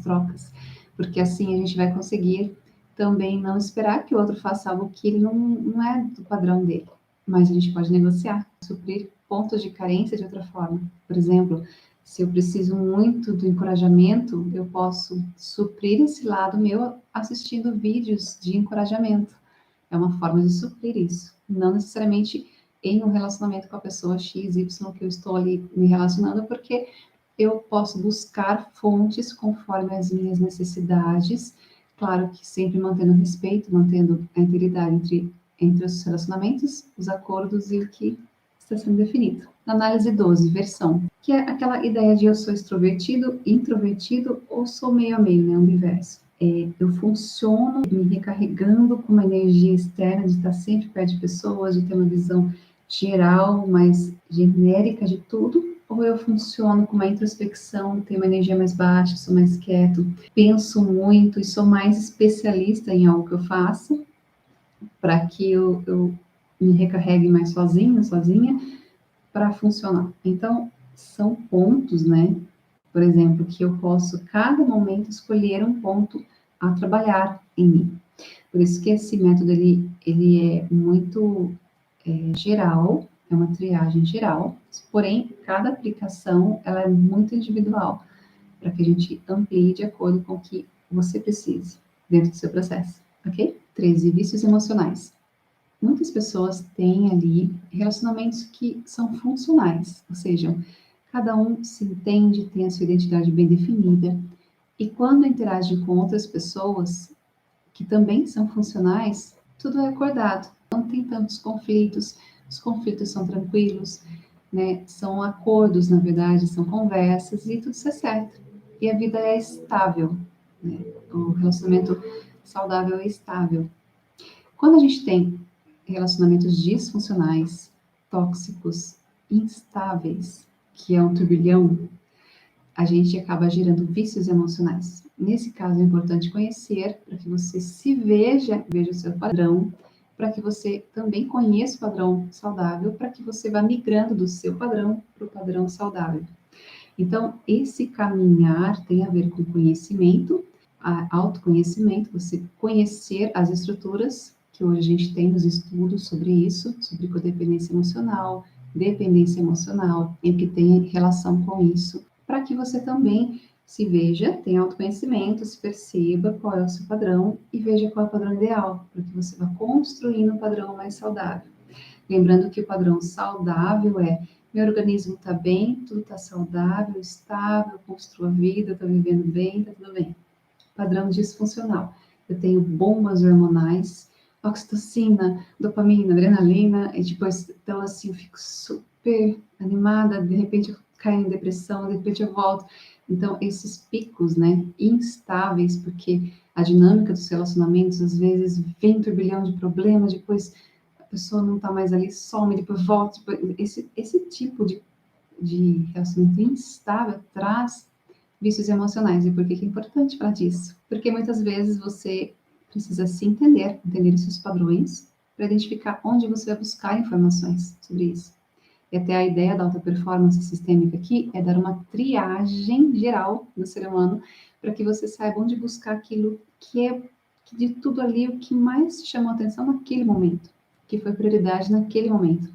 trocas, porque assim a gente vai conseguir também não esperar que o outro faça algo que ele não é do padrão dele, mas a gente pode negociar, suprir pontos de carência de outra forma. Por exemplo, se eu preciso muito do encorajamento, eu posso suprir esse lado meu assistindo vídeos de encorajamento. É uma forma de suprir isso. Não necessariamente em um relacionamento com a pessoa X, Y que eu estou ali me relacionando, porque eu posso buscar fontes conforme as minhas necessidades, claro que sempre mantendo respeito, mantendo a integridade entre os relacionamentos, os acordos e o que está sendo definido. Na análise 12, versão, que é aquela ideia de eu sou extrovertido, introvertido ou sou meio a meio, né, ambiverso. Eu funciono me recarregando com uma energia externa de estar sempre perto de pessoas, de ter uma visão geral, mais genérica de tudo, ou eu funciono com uma introspecção, tenho uma energia mais baixa, sou mais quieto, penso muito e sou mais especialista em algo que eu faço, para que eu me recarregue mais sozinho, sozinha, para funcionar. Então, são pontos, né? Por exemplo, que eu posso, cada momento, escolher um ponto a trabalhar em mim. Por isso que esse método, ele é muito geral, é uma triagem geral, porém, cada aplicação, ela é muito individual, para que a gente amplie de acordo com o que você precise dentro do seu processo, ok? 13, vícios emocionais. Muitas pessoas têm ali relacionamentos que são funcionais, ou seja, cada um se entende, tem a sua identidade bem definida, E quando interagem com outras pessoas que também são funcionais, tudo é acordado. Não tem tantos conflitos, os conflitos são tranquilos, né? São acordos, na verdade, são conversas e tudo isso é certo. E a vida é estável, né? O relacionamento saudável é estável. Quando a gente tem relacionamentos disfuncionais, tóxicos, instáveis, que é um turbilhão, a gente acaba gerando vícios emocionais. Nesse caso, é importante conhecer para que você se veja, veja o seu padrão, para que você também conheça o padrão saudável, para que você vá migrando do seu padrão para o padrão saudável. Então, esse caminhar tem a ver com conhecimento, autoconhecimento, você conhecer as estruturas que hoje a gente tem nos estudos sobre isso, sobre codependência emocional, dependência emocional, em que tem relação com isso, para que você também se veja, tenha autoconhecimento, se perceba qual é o seu padrão e veja qual é o padrão ideal, para que você vá construindo um padrão mais saudável. Lembrando que o padrão saudável é: meu organismo está bem, tudo está saudável, estável, construo a vida, estou vivendo bem, está tudo bem. Padrão disfuncional: eu tenho bombas hormonais, oxitocina, dopamina, adrenalina, e depois, então assim, eu fico super animada, de repente eu caio em depressão, de repente eu volto. Então, esses picos, né, instáveis, porque a dinâmica dos relacionamentos, às vezes, vem um turbilhão de problemas, depois a pessoa não está mais ali, some, depois volta. Depois, esse tipo de relacionamento instável traz vícios emocionais. E por que é importante falar disso? Porque muitas vezes você precisa se entender os seus padrões, para identificar onde você vai buscar informações sobre isso. E até a ideia da alta performance sistêmica aqui é dar uma triagem geral no ser humano, para que você saiba onde buscar aquilo que é, que de tudo ali, o que mais te chamou a atenção naquele momento, que foi prioridade naquele momento.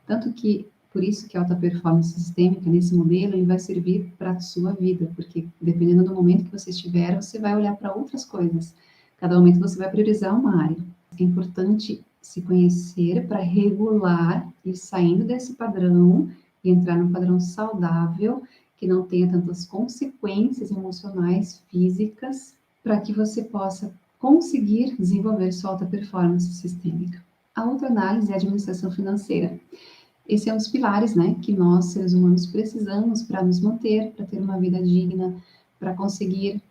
Tanto que, por isso que a alta performance sistêmica, nesse modelo, ele vai servir para a sua vida, porque dependendo do momento que você estiver, você vai olhar para outras coisas. Cada momento você vai priorizar uma área. É importante se conhecer para regular e saindo desse padrão e entrar num padrão saudável, que não tenha tantas consequências emocionais, físicas, para que você possa conseguir desenvolver sua alta performance sistêmica. A outra análise é a administração financeira. Esse é um dos pilares, né, que nós, seres humanos, precisamos para nos manter, para ter uma vida digna, para conseguir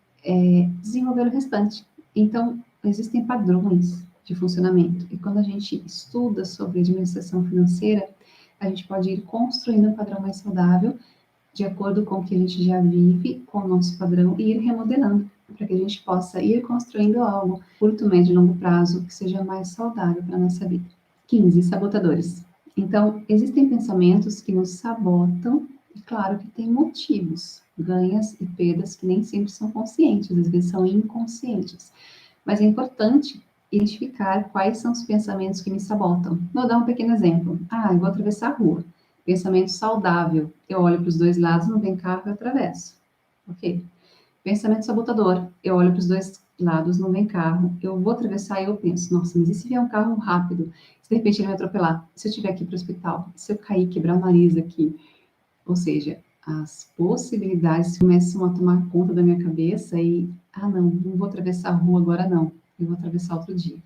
desenvolver o restante. Então, existem padrões de funcionamento, e quando a gente estuda sobre administração financeira, a gente pode ir construindo um padrão mais saudável, de acordo com o que a gente já vive, com o nosso padrão, e ir remodelando, para que a gente possa ir construindo algo, curto, médio e longo prazo, que seja mais saudável para a nossa vida. 15. Sabotadores. Então, existem pensamentos que nos sabotam, e claro que tem motivos, ganhas e perdas que nem sempre são conscientes, às vezes são inconscientes. Mas é importante identificar quais são os pensamentos que me sabotam. Vou dar um pequeno exemplo. Eu vou atravessar a rua. Pensamento saudável. Eu olho para os dois lados, não vem carro, eu atravesso. Ok. Pensamento sabotador. Eu olho para os dois lados, não vem carro. Eu vou atravessar e eu penso: nossa, mas e se vier um carro rápido? Se de repente ele me atropelar? Se eu estiver aqui para o hospital? Se eu cair, quebrar o nariz aqui? Ou seja, as possibilidades começam a tomar conta da minha cabeça e, não vou atravessar a rua agora não. Eu vou atravessar outro dia.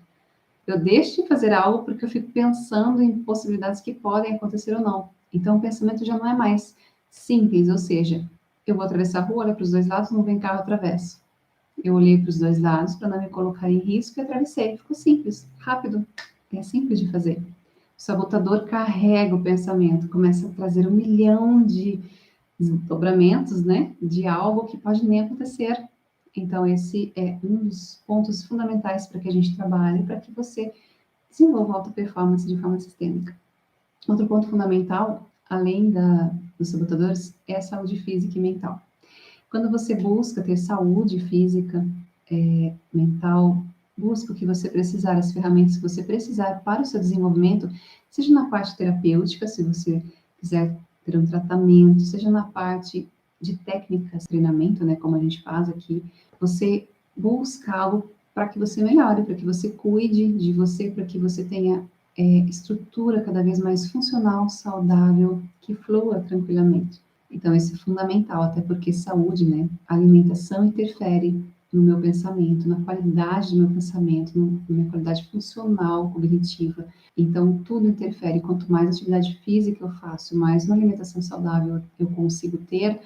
Eu deixo de fazer algo porque eu fico pensando em possibilidades que podem acontecer ou não. Então, o pensamento já não é mais simples, ou seja, eu vou atravessar a rua, olho para os dois lados, não vem carro, atravesso. Eu olhei para os dois lados para não me colocar em risco e atravessei. Ficou simples, rápido, é simples de fazer. O sabotador carrega o pensamento, começa a trazer 1 milhão de desdobramentos, né, de algo que pode nem acontecer. Então, esse é um dos pontos fundamentais para que a gente trabalhe, para que você desenvolva alta performance de forma sistêmica. Outro ponto fundamental, além dos sabotadores, é a saúde física e mental. Quando você busca ter saúde física, mental, busca o que você precisar, as ferramentas que você precisar para o seu desenvolvimento, seja na parte terapêutica, se você quiser ter um tratamento, seja na parte de técnicas, treinamento, né, como a gente faz aqui, você busca algo para que você melhore, para que você cuide de você, para que você tenha estrutura cada vez mais funcional, saudável, que flua tranquilamente. Então, isso é fundamental, até porque saúde, né? A alimentação interfere no meu pensamento, na qualidade do meu pensamento, na minha qualidade funcional, cognitiva. Então, tudo interfere. Quanto mais atividade física eu faço, mais uma alimentação saudável eu consigo ter,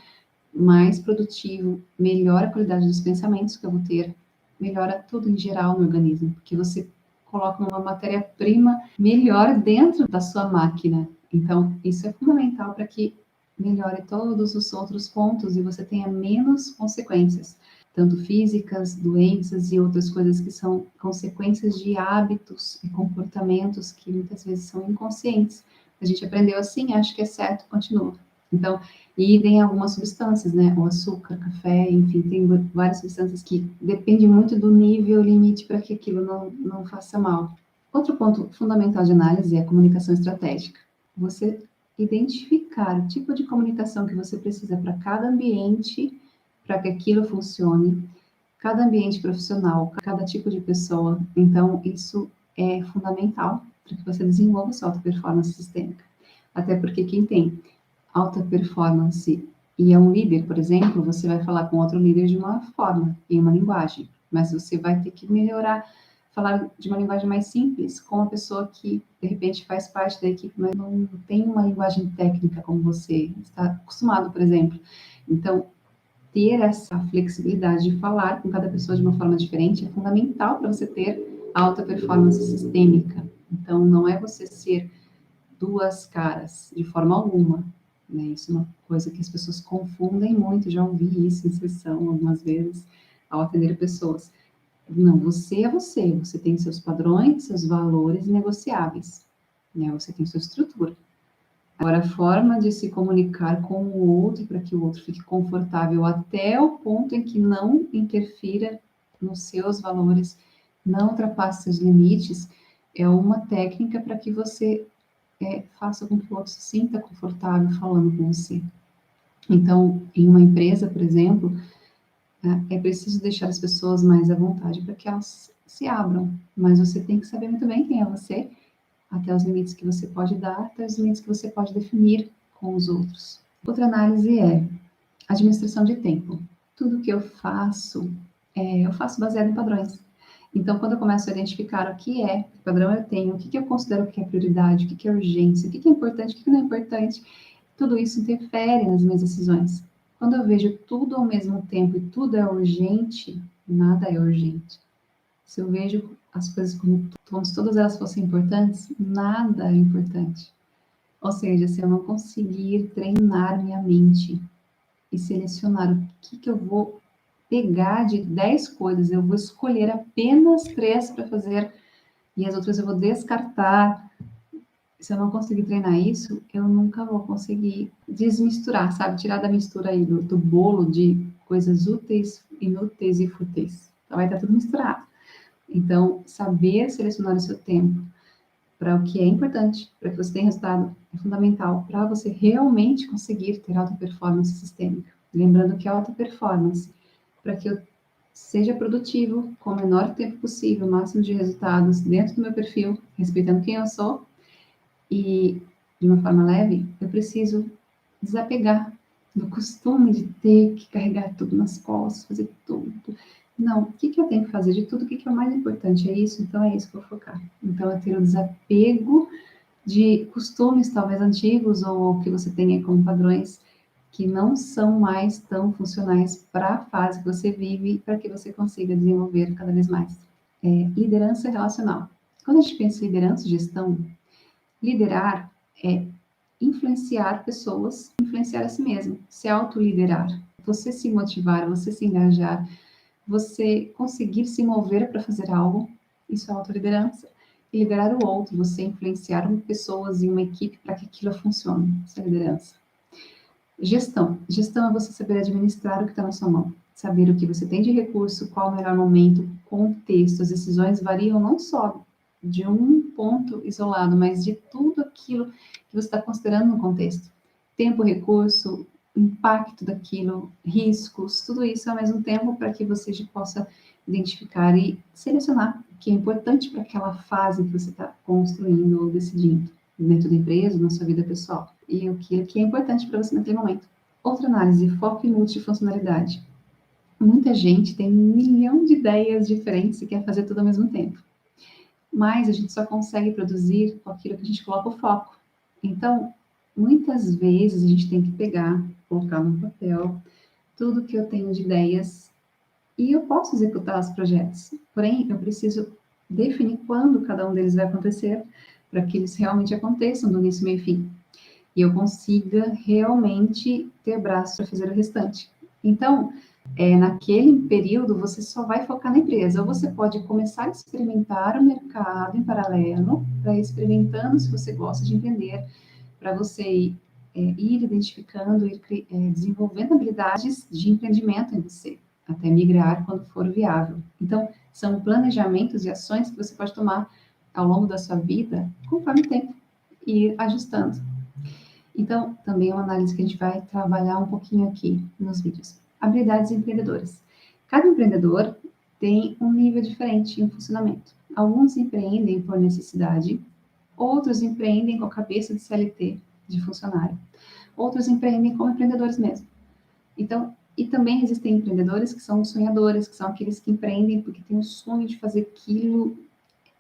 mais produtivo, melhora a qualidade dos pensamentos que eu vou ter, melhora tudo em geral no organismo, porque você coloca uma matéria-prima melhor dentro da sua máquina. Então, isso é fundamental para que melhore todos os outros pontos e você tenha menos consequências, tanto físicas, doenças e outras coisas que são consequências de hábitos e comportamentos que muitas vezes são inconscientes. A gente aprendeu assim, acha que é certo, continua. Então, e tem algumas substâncias, né? O açúcar, café, enfim, tem várias substâncias que depende muito do nível limite para que aquilo não faça mal. Outro ponto fundamental de análise é a comunicação estratégica. Você identificar o tipo de comunicação que você precisa para cada ambiente, para que aquilo funcione, cada ambiente profissional, cada tipo de pessoa. Então, isso é fundamental para que você desenvolva sua alta performance sistêmica. Até porque quem tem alta performance e é um líder, por exemplo, você vai falar com outro líder de uma forma, em uma linguagem, mas você vai ter que melhorar, falar de uma linguagem mais simples com uma pessoa que, de repente, faz parte da equipe, mas não tem uma linguagem técnica como você está acostumado, por exemplo. Então, ter essa flexibilidade de falar com cada pessoa de uma forma diferente é fundamental para você ter alta performance sistêmica. Então, não é você ser duas caras, de forma alguma. Né? Isso é uma coisa que as pessoas confundem muito, já ouvi isso em sessão algumas vezes, ao atender pessoas. Não, você é você, você tem seus padrões, seus valores negociáveis, né? Você tem sua estrutura. Agora, a forma de se comunicar com o outro para que o outro fique confortável até o ponto em que não interfira nos seus valores, não ultrapasse seus limites, é uma técnica para que você faça com que o outro se sinta confortável falando com você. Então, em uma empresa, por exemplo, é preciso deixar as pessoas mais à vontade para que elas se abram, mas você tem que saber muito bem quem é você, até os limites que você pode dar, até os limites que você pode definir com os outros. Outra análise é administração de tempo. Tudo que eu faço baseado em padrões. Então, quando eu começo a identificar o que é que padrão eu tenho, o que eu considero que é prioridade, o que é urgência, o que é importante, o que não é importante, tudo isso interfere nas minhas decisões. Quando eu vejo tudo ao mesmo tempo e tudo é urgente, nada é urgente. Se eu vejo as coisas como se todas elas fossem importantes, nada é importante. Ou seja, se eu não conseguir treinar minha mente e selecionar o que eu vou pegar de 10 coisas, eu vou escolher apenas 3 para fazer e as outras eu vou descartar. Se eu não conseguir treinar isso, eu nunca vou conseguir desmisturar, sabe? Tirar da mistura aí do bolo de coisas úteis, inúteis e fúteis. Então vai estar tudo misturado. Então, saber selecionar o seu tempo para o que é importante, para que você tenha resultado, é fundamental para você realmente conseguir ter alta performance sistêmica. Lembrando que a alta performance, para que eu seja produtivo com o menor tempo possível, o máximo de resultados dentro do meu perfil, respeitando quem eu sou e de uma forma leve, eu preciso desapegar do costume de ter que carregar tudo nas costas, fazer tudo. Não, o que eu tenho que fazer de tudo? O que é o mais importante? É isso? Então é isso que eu vou focar. Então, é ter o desapego de costumes, talvez antigos, ou que você tenha como padrões que não são mais tão funcionais para a fase que você vive, para que você consiga desenvolver cada vez mais. Liderança relacional. Quando a gente pensa em liderança e gestão, liderar é influenciar pessoas, influenciar a si mesmo, se autoliderar. Você se motivar, você se engajar, você conseguir se mover para fazer algo, isso é autoliderança. E liderar o outro, você influenciar pessoas e uma equipe para que aquilo funcione, isso é liderança. Gestão. Gestão é você saber administrar o que está na sua mão, saber o que você tem de recurso, qual o melhor momento, contexto. As decisões variam não só de um ponto isolado, mas de tudo aquilo que você está considerando no contexto. Tempo, recurso, impacto daquilo, riscos, tudo isso ao mesmo tempo para que você possa identificar e selecionar o que é importante para aquela fase que você está construindo ou decidindo dentro da empresa, na sua vida pessoal, e o que é importante para você naquele momento. Outra análise, foco e multifuncionalidade. Muita gente tem 1 milhão de ideias diferentes e quer fazer tudo ao mesmo tempo. Mas a gente só consegue produzir aquilo que a gente coloca o foco. Então, muitas vezes a gente tem que pegar, colocar no papel, tudo que eu tenho de ideias e eu posso executar os projetos. Porém, eu preciso definir quando cada um deles vai acontecer para que eles realmente aconteçam do início, meio e fim. E eu consiga realmente ter braço para fazer o restante. Então, naquele período, você só vai focar na empresa. Ou você pode começar a experimentar o mercado em paralelo, para ir experimentando se você gosta de empreender, para você ir identificando, desenvolvendo habilidades de empreendimento em você, até migrar quando for viável. Então, são planejamentos e ações que você pode tomar ao longo da sua vida, conforme o tempo, e ir ajustando. Então, também é uma análise que a gente vai trabalhar um pouquinho aqui nos vídeos. Habilidades empreendedoras. Cada empreendedor tem um nível diferente em funcionamento. Alguns empreendem por necessidade, outros empreendem com a cabeça de CLT, de funcionário. Outros empreendem como empreendedores mesmo. Então, e também existem empreendedores que são sonhadores, que são aqueles que empreendem porque têm o sonho de fazer aquilo,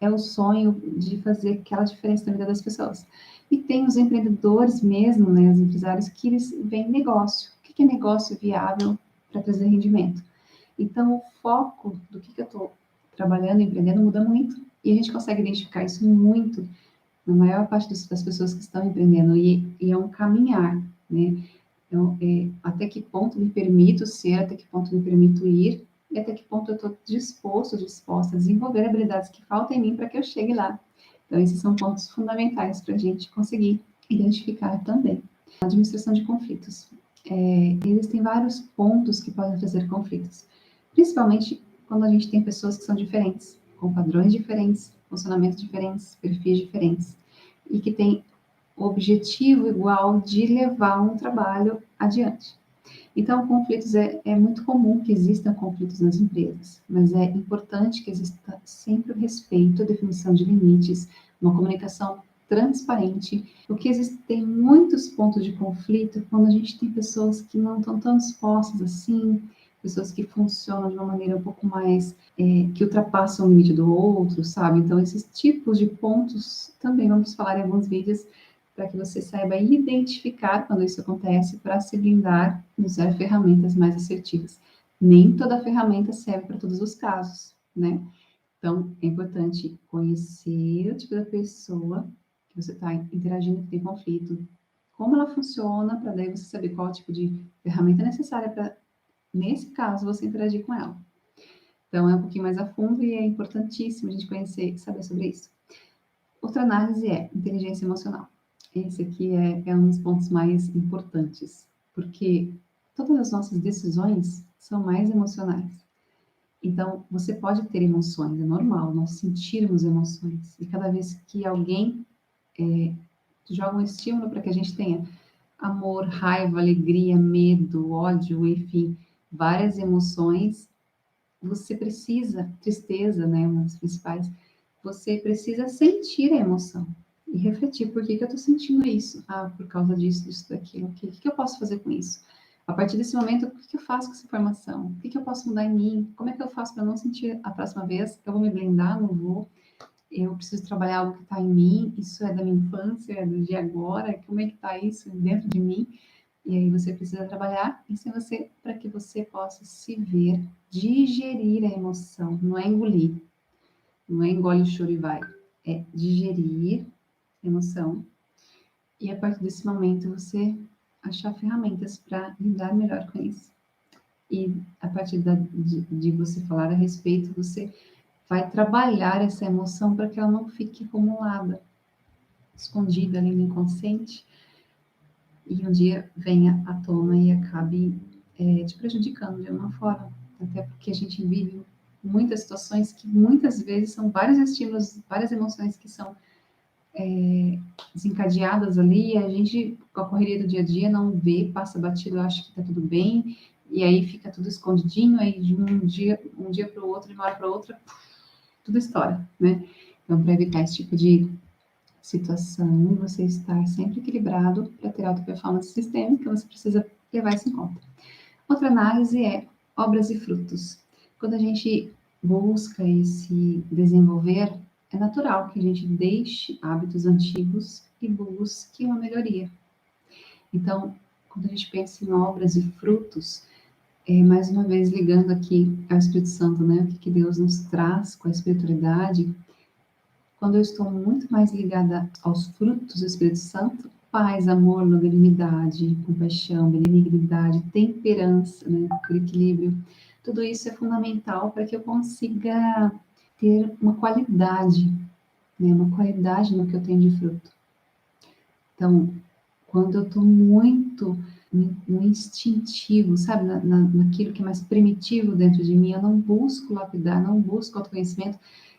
é o sonho de fazer aquela diferença na vida das pessoas. E tem os empreendedores mesmo, né, os empresários, que eles veem negócio. O que é negócio viável para trazer rendimento? Então, o foco do que eu estou trabalhando, empreendendo, muda muito. E a gente consegue identificar isso muito na maior parte das pessoas que estão empreendendo. E é um caminhar, né? Então, até que ponto me permito ser, até que ponto me permito ir, e até que ponto eu estou disposta a desenvolver habilidades que faltam em mim para que eu chegue lá. Então, esses são pontos fundamentais para a gente conseguir identificar também. A administração de conflitos. Existem vários pontos que podem trazer conflitos, principalmente quando a gente tem pessoas que são diferentes, com padrões diferentes, funcionamentos diferentes, perfis diferentes, e que têm o objetivo igual de levar um trabalho adiante. Então, conflitos é muito comum que existam conflitos nas empresas, mas é importante que exista sempre o respeito, a definição de limites, uma comunicação transparente, porque existem muitos pontos de conflito quando a gente tem pessoas que não estão tão dispostas assim, pessoas que funcionam de uma maneira um pouco mais, que ultrapassam o limite do outro, sabe? Então, esses tipos de pontos também vamos falar em alguns vídeos para que você saiba identificar quando isso acontece, para se blindar e usar ferramentas mais assertivas. Nem toda ferramenta serve para todos os casos, né? Então, é importante conhecer o tipo da pessoa que você está interagindo, que tem conflito, como ela funciona, para daí você saber qual tipo de ferramenta é necessária para, nesse caso, você interagir com ela. Então, é um pouquinho mais a fundo e é importantíssimo a gente conhecer e saber sobre isso. Outra análise é inteligência emocional. Esse aqui é um dos pontos mais importantes, porque todas as nossas decisões são mais emocionais. Então, você pode ter emoções, é normal nós sentirmos emoções. E cada vez que alguém joga um estímulo para que a gente tenha amor, raiva, alegria, medo, ódio, enfim, várias emoções, você precisa, tristeza, né, uma das principais, você precisa sentir a emoção e refletir, por que eu estou sentindo isso? Ah, por causa disso, disso, daquilo. O que eu posso fazer com isso? A partir desse momento, o que eu faço com essa informação? O que eu posso mudar em mim? Como é que eu faço para não sentir a próxima vez? Eu vou me blindar? Não vou? Eu preciso trabalhar algo que está em mim? Isso é da minha infância? É do dia agora? Como é que está isso dentro de mim? E aí você precisa trabalhar isso em você para que você possa se ver, digerir a emoção, não é engolir, não é engole o choro e vai, é digerir a emoção e a partir desse momento você achar ferramentas para lidar melhor com isso. E a partir de você falar a respeito, você vai trabalhar essa emoção para que ela não fique acumulada, escondida ali no inconsciente, e um dia venha à tona e acabe te prejudicando de alguma forma. Até porque a gente vive muitas situações que muitas vezes são vários estímulos, várias emoções que são desencadeadas ali, e a gente, com a correria do dia a dia, não vê, passa batido, acha que está tudo bem, e aí fica tudo escondidinho, aí de um dia para o outro, de uma hora para outra, tudo estoura, né? Então, para evitar esse tipo de situação, você estar sempre equilibrado para ter alta performance sistêmica, você precisa levar isso em conta. Outra análise é obras e frutos. Quando a gente busca esse desenvolver, é natural que a gente deixe hábitos antigos e busque uma melhoria. Então, quando a gente pensa em obras e frutos, mais uma vez ligando aqui ao Espírito Santo, né? O que Deus nos traz com a espiritualidade. Quando eu estou muito mais ligada aos frutos do Espírito Santo, paz, amor, longanimidade, compaixão, benignidade, temperança, né? O equilíbrio. Tudo isso é fundamental para que eu consiga ter uma qualidade, né? Uma qualidade no que eu tenho de fruto. Então, quando eu estou muito no instintivo, sabe, naquilo que é mais primitivo dentro de mim, eu não busco lapidar, não busco autoconhecimento,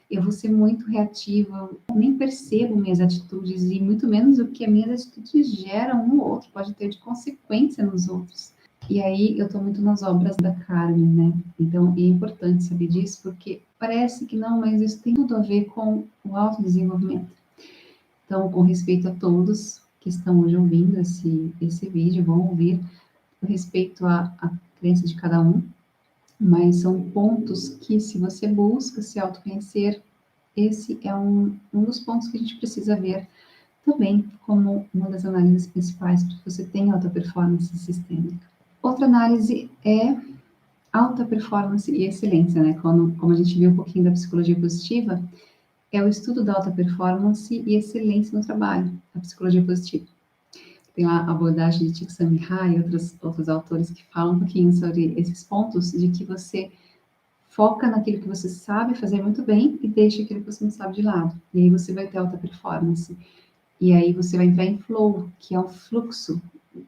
eu vou ser muito reativa, eu nem percebo minhas atitudes e muito menos o que as minhas atitudes geram um no outro, pode ter de consequência nos outros. E aí eu estou muito nas obras da carne, né? Então é importante saber disso, porque parece que não, mas isso tem tudo a ver com o autodesenvolvimento. Então, com respeito a todos que estão hoje ouvindo esse vídeo, vão ouvir com respeito à crença de cada um, mas são pontos que, se você busca se autoconhecer, esse é um dos pontos que a gente precisa ver também como uma das análises principais para que você tenha alta performance sistêmica. Outra análise é alta performance e excelência, né? Como a gente viu um pouquinho da psicologia positiva, é o estudo da alta performance e excelência no trabalho, a psicologia positiva. Tem lá a abordagem de Csikszentmihalyi e outros autores que falam um pouquinho sobre esses pontos, de que você foca naquilo que você sabe fazer muito bem e deixa aquilo que você não sabe de lado. E aí você vai ter alta performance. E aí você vai entrar em flow, que é o fluxo,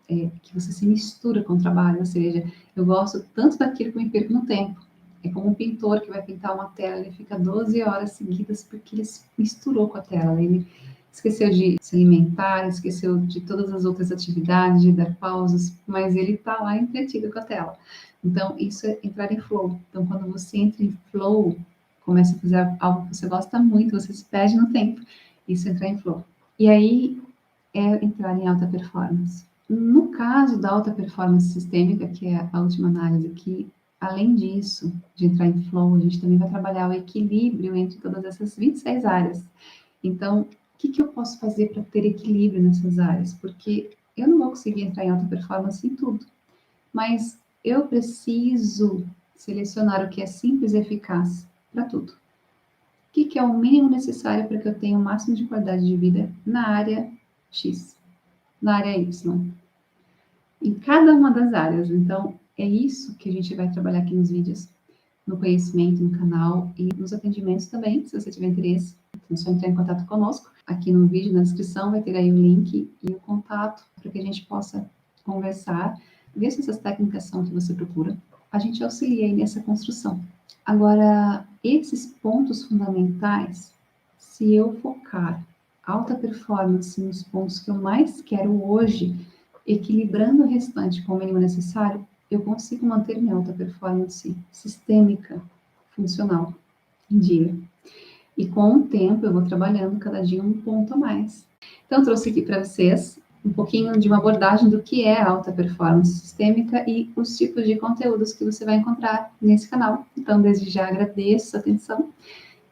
que você se mistura com o trabalho. Ou seja, eu gosto tanto daquilo que eu me perco no tempo. É como um pintor que vai pintar uma tela, ele fica 12 horas seguidas porque ele se misturou com a tela. Ele esqueceu de se alimentar, esqueceu de todas as outras atividades, de dar pausas, mas ele está lá entretido com a tela. Então, isso é entrar em flow. Então, quando você entra em flow, começa a fazer algo que você gosta muito, você se perde no tempo. Isso é entrar em flow. E aí, é entrar em alta performance. No caso da alta performance sistêmica, que é a última análise aqui, além disso, de entrar em flow, a gente também vai trabalhar o equilíbrio entre todas essas 26 áreas. Então, o que eu posso fazer para ter equilíbrio nessas áreas? Porque eu não vou conseguir entrar em alta performance em tudo, mas eu preciso selecionar o que é simples e eficaz para tudo. O que é o mínimo necessário para que eu tenha o máximo de qualidade de vida na área X, na área Y, em cada uma das áreas. Então, é isso que a gente vai trabalhar aqui nos vídeos, no conhecimento, no canal e nos atendimentos também, se você tiver interesse. É só entrar em contato conosco. Aqui no vídeo, na descrição, vai ter aí o link e o contato para que a gente possa conversar, ver se essas técnicas são o que você procura. A gente auxilia aí nessa construção. Agora, esses pontos fundamentais, se eu focar alta performance nos pontos que eu mais quero hoje, equilibrando o restante com o mínimo necessário, eu consigo manter minha alta performance sistêmica, funcional, em dia. E com o tempo eu vou trabalhando cada dia um ponto a mais. Então, eu trouxe aqui para vocês um pouquinho de uma abordagem do que é a alta performance sistêmica e os tipos de conteúdos que você vai encontrar nesse canal. Então, desde já agradeço a atenção.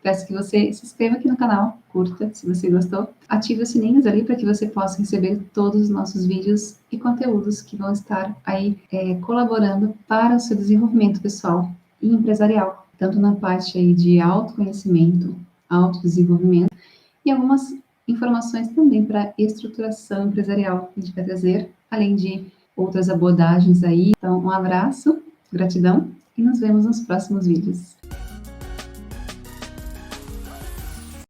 Peço que você se inscreva aqui no canal, curta se você gostou, ative os sininhos ali para que você possa receber todos os nossos vídeos e conteúdos que vão estar aí colaborando para o seu desenvolvimento pessoal e empresarial, tanto na parte aí de autoconhecimento, autodesenvolvimento e algumas informações também para estruturação empresarial que a gente vai trazer, além de outras abordagens aí. Então, um abraço, gratidão e nos vemos nos próximos vídeos.